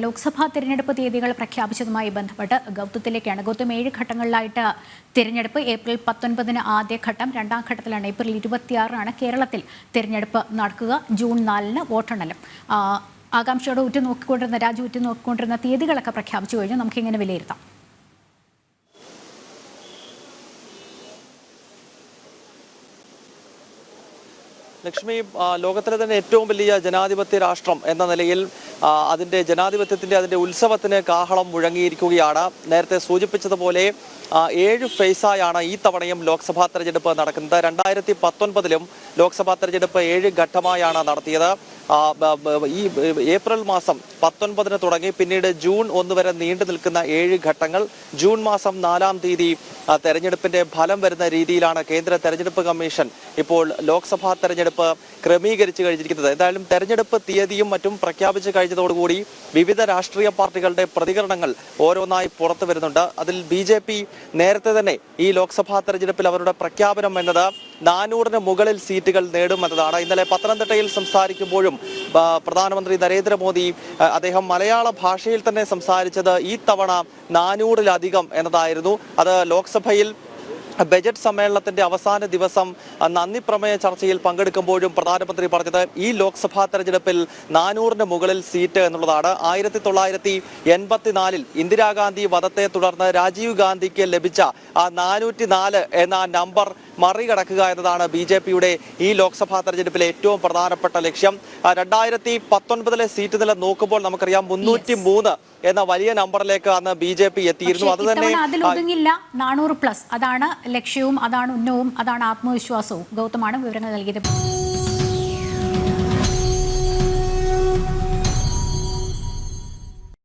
ലോക്സഭാ തിരഞ്ഞെടുപ്പ് തീയതികൾ പ്രഖ്യാപിച്ചതുമായി ബന്ധപ്പെട്ട് ഗൗതത്തിലേക്കാണ്. ഗൗതം 7 ഘട്ടങ്ങളിലായിട്ട് തിരഞ്ഞെടുപ്പ്. ഏപ്രിൽ 19 ആദ്യഘട്ടം, രണ്ടാം ഘട്ടത്തിലാണ് ഏപ്രിൽ 26 കേരളത്തിൽ തിരഞ്ഞെടുപ്പ് നടക്കുക. ജൂൺ 4 വോട്ടെണ്ണലും. ആകാംക്ഷയോടെ ഉറ്റുനോക്കിക്കൊണ്ടിരുന്ന തീയതികളൊക്കെ പ്രഖ്യാപിച്ചു കഴിഞ്ഞു. നമുക്കിങ്ങനെ വിലയിരുത്താം. ലക്ഷ്മി, ലോകത്തിലെ തന്നെ ഏറ്റവും വലിയ ജനാധിപത്യ രാഷ്ട്രം എന്ന നിലയിൽ അതിൻ്റെ അതിൻ്റെ ഉത്സവത്തിന് കാഹളം മുഴങ്ങിയിരിക്കുകയാണ്. നേരത്തെ സൂചിപ്പിച്ചതുപോലെ 7 ഫേസായാണ് ഈ തവണയും ലോക്സഭാ തെരഞ്ഞെടുപ്പ് നടക്കുന്നത്. 2019 ലോക്സഭാ തെരഞ്ഞെടുപ്പ് 7 ഘട്ടമായാണ് നടത്തിയത്. ഈ ഏപ്രിൽ മാസം 19 തുടങ്ങി പിന്നീട് ജൂൺ 1 വരെ നീണ്ടു നിൽക്കുന്ന 7 ഘട്ടങ്ങൾ. ജൂൺ മാസം 4-ാം തീയതി തെരഞ്ഞെടുപ്പിന്റെ ഫലം വരുന്ന രീതിയിലാണ് കേന്ദ്ര തെരഞ്ഞെടുപ്പ് കമ്മീഷൻ ഇപ്പോൾ ലോക്സഭാ തെരഞ്ഞെടുപ്പ് ക്രമീകരിച്ചു കഴിഞ്ഞിരിക്കുന്നത്. എന്തായാലും തെരഞ്ഞെടുപ്പ് തീയതിയും മറ്റും പ്രഖ്യാപിച്ചു കഴിഞ്ഞതോടുകൂടി വിവിധ രാഷ്ട്രീയ പാർട്ടികളുടെ പ്രതികരണങ്ങൾ ഓരോന്നായി പുറത്തു വരുന്നുണ്ട്. അതിൽ BJP നേരത്തെ തന്നെ ഈ ലോക്സഭാ തെരഞ്ഞെടുപ്പിൽ അവരുടെ പ്രഖ്യാപനം എന്നത് 400-ന് മുകളിൽ സീറ്റുകൾ നേടുമെന്നതാണ്. ഇന്നലെ പത്തനംതിട്ടയിൽ സംസാരിക്കുമ്പോഴും പ്രധാനമന്ത്രി നരേന്ദ്രമോദി അദ്ദേഹം മലയാള ഭാഷയിൽ തന്നെ സംസാരിച്ചത് ഈ തവണ 400-ലധികം എന്നതായിരുന്നു. അത് ലോക്സഭയിൽ ബജറ്റ് സമ്മേളനത്തിന്റെ അവസാന ദിവസം നന്ദി പ്രമേയ ചർച്ചയിൽ പങ്കെടുക്കുമ്പോഴും പ്രധാനമന്ത്രി പറഞ്ഞത് ഈ ലോക്സഭാ തെരഞ്ഞെടുപ്പിൽ 400-ന് മുകളിൽ സീറ്റ് എന്നുള്ളതാണ്. 1984 ഇന്ദിരാഗാന്ധി വധത്തെ തുടർന്ന് രാജീവ് ഗാന്ധിക്ക് ലഭിച്ച ആ 404 എന്ന നമ്പർ മറികടക്കുക എന്നതാണ് BJPയുടെ ഈ ലോക്സഭാ തെരഞ്ഞെടുപ്പിലെ ഏറ്റവും പ്രധാനപ്പെട്ട ലക്ഷ്യം. 2019 സീറ്റ് നില നോക്കുമ്പോൾ നമുക്കറിയാം 303 എന്ന വലിയ നമ്പറിലേക്ക് അന്ന് BJP എത്തിയിരുന്നു. അത് തന്നെ 400+. അതാണ് ലക്ഷ്യവും, അതാണ് ഉന്നവും, അതാണ് ആത്മവിശ്വാസവും. ഗൗതമാണ് വിവരങ്ങൾ നൽകിയത്.